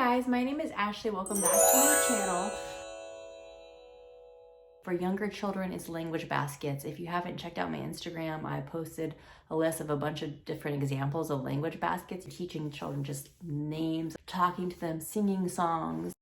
guys, my name is Ashley. Welcome back to my channel. For younger children, it's language baskets. If you haven't checked out my Instagram, I posted a list of a bunch of different examples of language baskets, teaching children just names, talking to them, singing songs.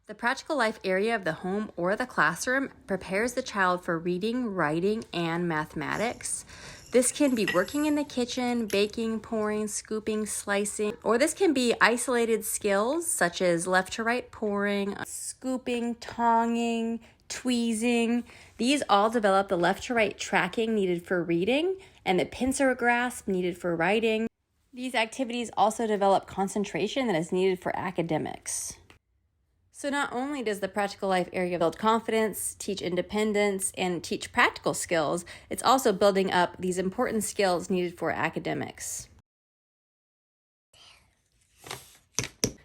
The practical life area of the home or the classroom prepares the child for reading, writing, and mathematics. This can be working in the kitchen, baking, pouring, scooping, slicing, or this can be isolated skills such as left to right pouring, scooping, tonging, tweezing. These all develop the left to right tracking needed for reading and the pincer grasp needed for writing. These activities also develop concentration that is needed for academics. So not only does the practical life area build confidence, teach independence, and teach practical skills, it's also building up these important skills needed for academics.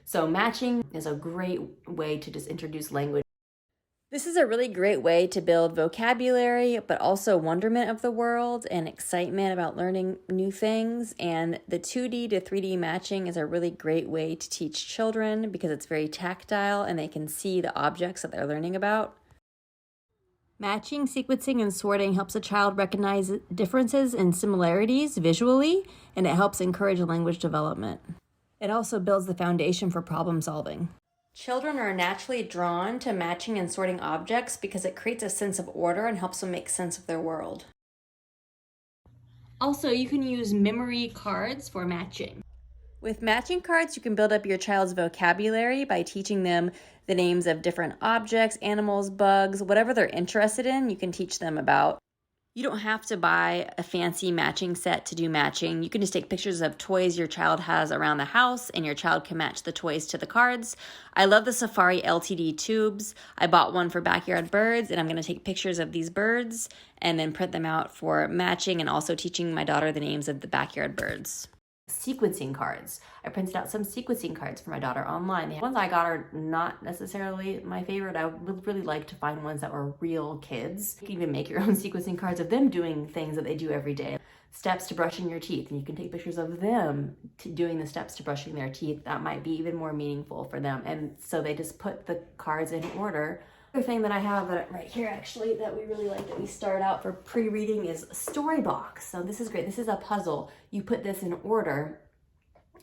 So matching is a great way to just introduce language. This is a really great way to build vocabulary, but also wonderment of the world and excitement about learning new things. And the 2D to 3D matching is a really great way to teach children because it's very tactile and they can see the objects that they're learning about. Matching, sequencing, and sorting helps a child recognize differences and similarities visually, and it helps encourage language development. It also builds the foundation for problem solving. Children are naturally drawn to matching and sorting objects because it creates a sense of order and helps them make sense of their world. Also, you can use memory cards for matching. With matching cards, you can build up your child's vocabulary by teaching them the names of different objects, animals, bugs, whatever they're interested in, you can teach them about. You don't have to buy a fancy matching set to do matching. You can just take pictures of toys your child has around the house and your child can match the toys to the cards. I love the Safari LTD tubes. I bought one for backyard birds and I'm going to take pictures of these birds and then print them out for matching and also teaching my daughter the names of the backyard birds. Sequencing cards. I printed out some sequencing cards for my daughter online. The ones I got are not necessarily my favorite. I would really like to find ones that were real kids. You can even make your own sequencing cards of them doing things that they do every day. Steps to brushing your teeth, and you can take pictures of them doing the steps to brushing their teeth. That might be even more meaningful for them. And so they just put the cards in order. Other thing that I have right here actually that we really like that we start out for pre-reading is a story box. So this is great. This is a puzzle. You put this in order,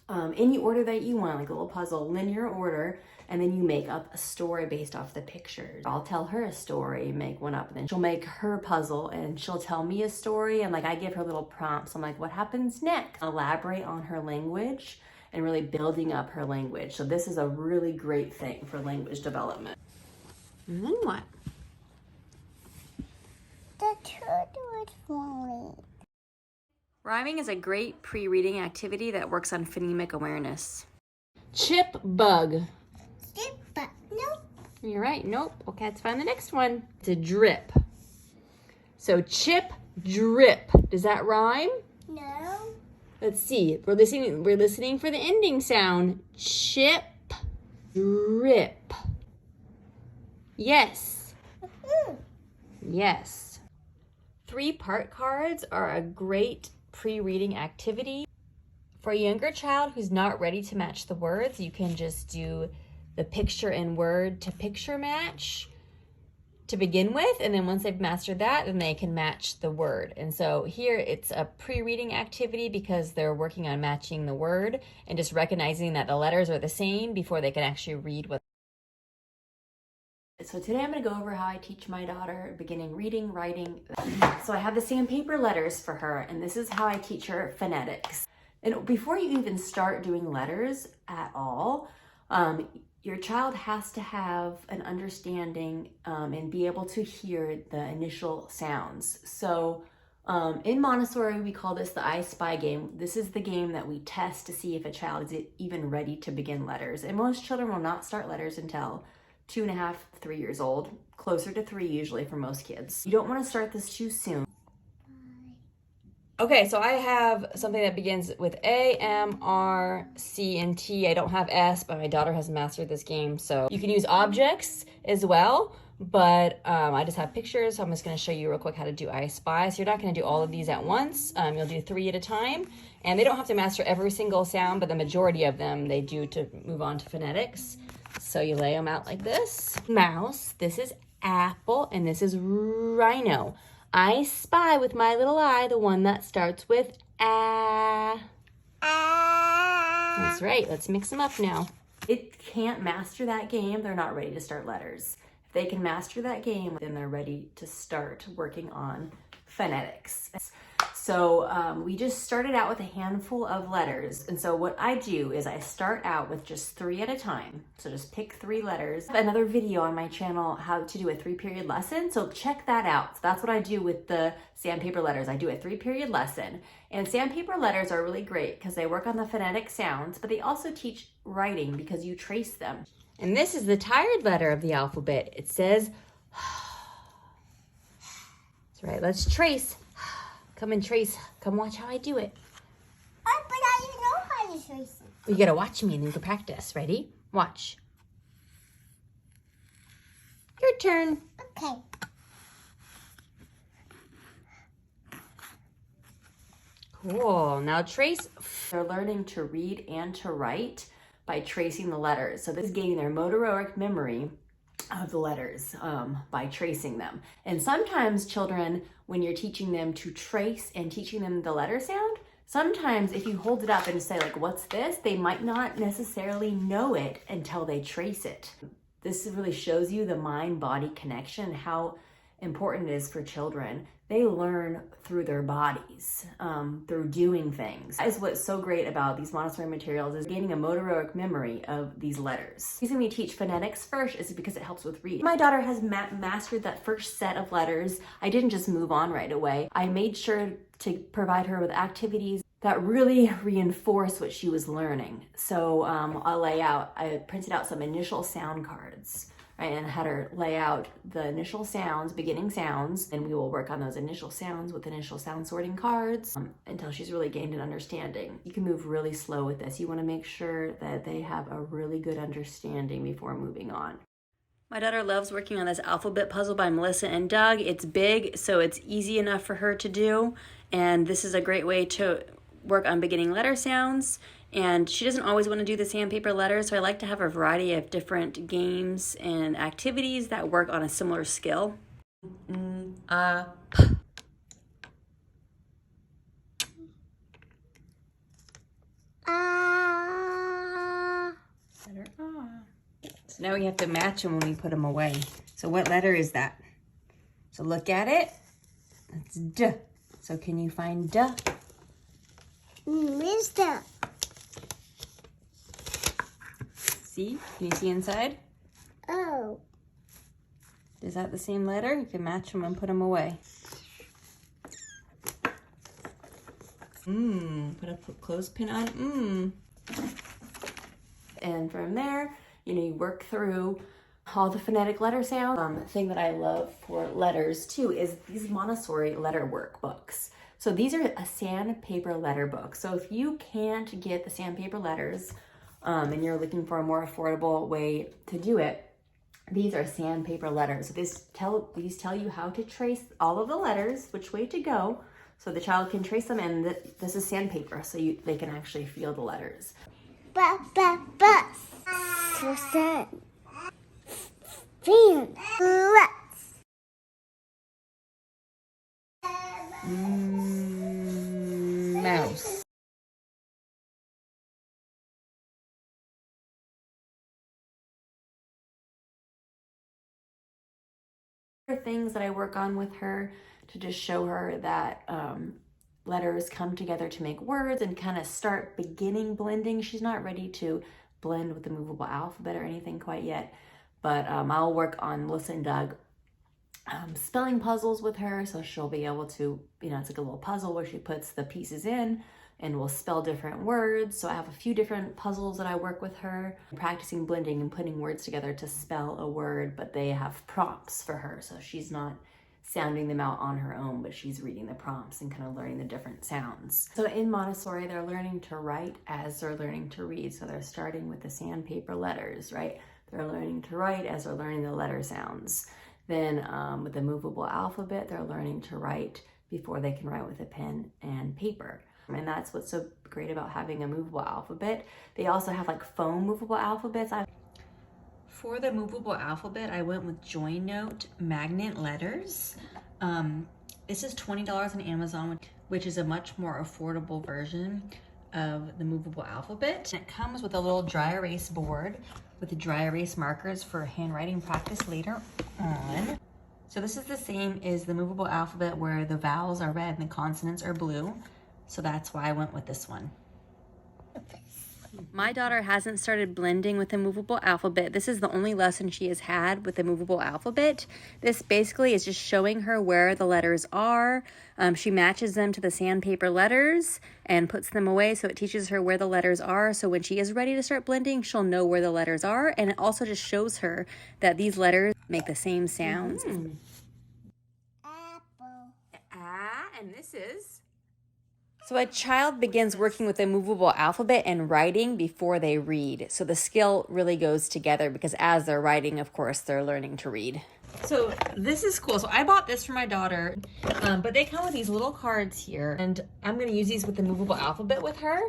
any order that you want, like a little puzzle, linear order, and then you make up a story based off the pictures. I'll tell her a story, make one up, and then she'll make her puzzle and she'll tell me a story, and like I give her little prompts. I'm like, what happens next? Elaborate on her language and really building up her language. So this is a really great thing for language development. And then what? The turtle is falling. Rhyming is a great pre-reading activity that works on phonemic awareness. Chip bug. Chip bug. Nope. You're right. Nope. Okay, let's find the next one. It's a drip. So chip, drip. Does that rhyme? No. Let's see. We're listening for the ending sound. Chip, drip. Yes. Yes. 3-part cards are a great pre-reading activity. For a younger child who's not ready to match the words, you can just do the picture and word to picture match to begin with, and then once they've mastered that, then they can match the word. And so here it's a pre-reading activity because they're working on matching the word and just recognizing that the letters are the same before they can actually read what. So today I'm going to go over how I teach my daughter beginning reading, writing. So I have the Sandpaper Letters for her, and this is how I teach her phonetics. And before you even start doing letters at all, your child has to have an understanding and be able to hear the initial sounds. So in Montessori, we call this the I Spy game. This is the game that we test to see if a child is even ready to begin letters. And most children will not start letters until 2.5, 3 years old, closer to 3 usually for most kids. You don't want to start this too soon. Okay, so I have something that begins with A, M, R, C, and T. I don't have S, but my daughter has mastered this game. So you can use objects as well, but I just have pictures. So I'm just gonna show you real quick how to do I Spy. So you're not gonna do all of these at once. You'll do 3 at a time. And they don't have to master every single sound, but the majority of them they do to move on to phonetics. So you lay them out like this. Mouse, this is apple, and this is rhino. I spy with my little eye the one that starts with ah. That's right, let's mix them up now. It can't master that game, they're not ready to start letters. If they can master that game, then they're ready to start working on phonetics. So we just started out with a handful of letters. And so what I do is I start out with just 3 at a time. So just pick 3 letters. I have another video on my channel, how to do a 3-period lesson. So check that out. So that's what I do with the Sandpaper Letters. I do a 3-period lesson. And Sandpaper Letters are really great because they work on the phonetic sounds, but they also teach writing because you trace them. And this is the tired letter of the alphabet. It says, that's right, let's trace. Come and trace. Come watch how I do it. Oh, but I didn't know how to trace it. You gotta watch me and then you can practice. Ready? Watch. Your turn. Okay. Cool. Now trace. They're learning to read and to write by tracing the letters. So this is gaining their motoric memory of the letters by tracing them. And sometimes children, when you're teaching them to trace and teaching them the letter sound, sometimes if you hold it up and say like, what's this? They might not necessarily know it until they trace it. This really shows you the mind-body connection, how important it is for children. They learn through their bodies, through doing things. That is what's so great about these Montessori materials, is gaining a motoric memory of these letters. The reason we teach phonetics first is because it helps with reading. My daughter has mastered that first set of letters. I didn't just move on right away. I made sure to provide her with activities that really reinforce what she was learning. So I printed out some initial sound cards. Right, and had her lay out the initial sounds, beginning sounds, and we will work on those initial sounds with initial sound sorting cards until she's really gained an understanding. You can move really slow with this. You want to make sure that they have a really good understanding before moving on. My daughter loves working on this alphabet puzzle by Melissa and Doug. It's big, so it's easy enough for her to do, and this is a great way to work on beginning letter sounds. And she doesn't always want to do the sandpaper letters, so I like to have a variety of different games and activities that work on a similar skill. P. Letter A. So now we have to match them when we put them away. So what letter is that? So look at it. That's D. So can you find D? Mister. See? Can you see inside? Oh. Is that the same letter? You can match them and put them away. Put a clothespin on. And from there, you work through all the phonetic letter sounds. Thing that I love for letters too is these Montessori letter workbooks. So these are a sandpaper letter book. So if you can't get the sandpaper letters, and you're looking for a more affordable way to do it, these are sandpaper letters. So these tell you how to trace all of the letters, which way to go, so the child can trace them, and this is sandpaper, so they can actually feel the letters. Bus. So sad. Fan. Mouse. Things that I work on with her to just show her that letters come together to make words and kind of start beginning blending. She's not ready to blend with the movable alphabet or anything quite yet, but I'll work on Melissa and Doug spelling puzzles with her, so she'll be able to, it's like a little puzzle where she puts the pieces in and we'll spell different words. So I have a few different puzzles that I work with her, practicing blending and putting words together to spell a word, but they have prompts for her. So she's not sounding them out on her own, but she's reading the prompts and kind of learning the different sounds. So in Montessori, they're learning to write as they're learning to read. So they're starting with the sandpaper letters, right? They're learning to write as they're learning the letter sounds. Then with the movable alphabet, they're learning to write before they can write with a pen and paper. And that's what's so great about having a movable alphabet. They also have like foam movable alphabets. For the movable alphabet, I went with Join Note Magnet Letters. This is $20 on Amazon, which is a much more affordable version of the movable alphabet. It comes with a little dry erase board with the dry erase markers for handwriting practice later on. So this is the same as the movable alphabet where the vowels are red and the consonants are blue. So that's why I went with this one. My daughter hasn't started blending with the movable alphabet. This is the only lesson she has had with the movable alphabet. This basically is just showing her where the letters are. She matches them to the sandpaper letters and puts them away, so it teaches her where the letters are. So when she is ready to start blending, she'll know where the letters are. And it also just shows her that these letters make the same sounds. Apple. And this is... So a child begins working with a movable alphabet and writing before they read. So the skill really goes together because as they're writing, of course, they're learning to read. So this is cool. So I bought this for my daughter, but they come with these little cards here, and I'm going to use these with the movable alphabet with her.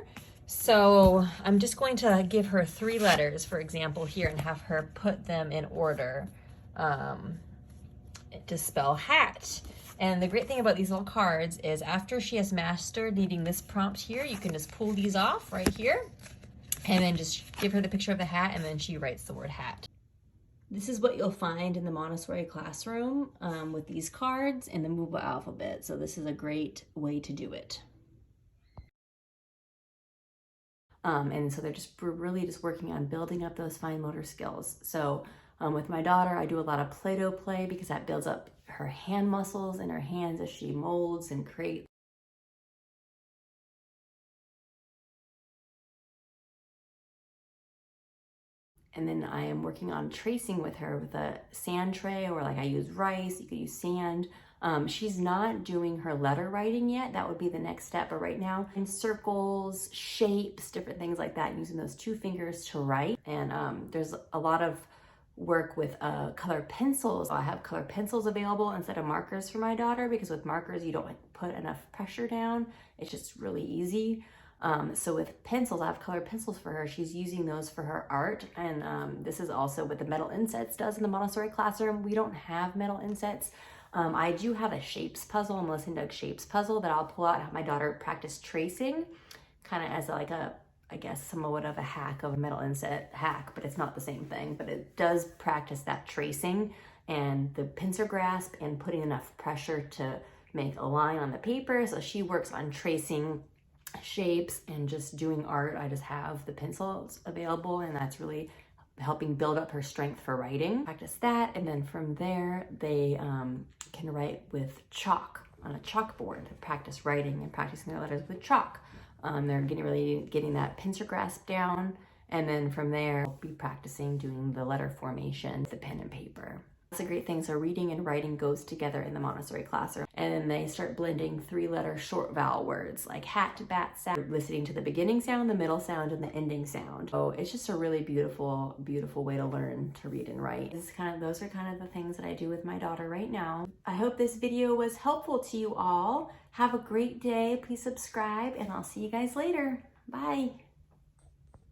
So I'm just going to give her 3 letters, for example, here, and have her put them in order to spell hat. And the great thing about these little cards is after she has mastered needing this prompt here, you can just pull these off right here and then just give her the picture of the hat, and then she writes the word hat. This is what you'll find in the Montessori classroom with these cards and the movable alphabet. So this is a great way to do it. And so we're really just working on building up those fine motor skills. So with my daughter, I do a lot of Play-Doh play because that builds up her hand muscles and her hands as she molds and creates. And then I am working on tracing with her with a sand tray, or like I use rice, you could use sand. She's not doing her letter writing yet. That would be the next step. But right now, in circles, shapes, different things like that, using those 2 fingers to write. And there's a lot of work with color pencils. I have color pencils available instead of markers for my daughter, because with markers, you don't put enough pressure down. It's just really easy. So with pencils, I have color pencils for her. She's using those for her art. And this is also what the metal insets does in the Montessori classroom. We don't have metal insets. I do have a shapes puzzle, a Melissa and Doug shapes puzzle that I'll pull out and have my daughter practice tracing, kind of as like a, I guess, somewhat of a hack of a metal inset hack, but it's not the same thing. But it does practice that tracing and the pincer grasp and putting enough pressure to make a line on the paper. So she works on tracing shapes and just doing art. I just have the pencils available, and that's really helping build up her strength for writing. Practice that, and then from there they can write with chalk on a chalkboard, practice writing and practicing their letters with chalk. They're getting that pincer grasp down, and then from there I'll be practicing doing the letter formation with the pen and paper. That's a great thing. So reading and writing goes together in the Montessori classroom. And then they start blending 3-letter short vowel words like hat, bat, sat, listening to the beginning sound, the middle sound, and the ending sound. So it's just a really beautiful, beautiful way to learn to read and write. Those are kind of the things that I do with my daughter right now. I hope this video was helpful to you all. Have a great day. Please subscribe, and I'll see you guys later. Bye.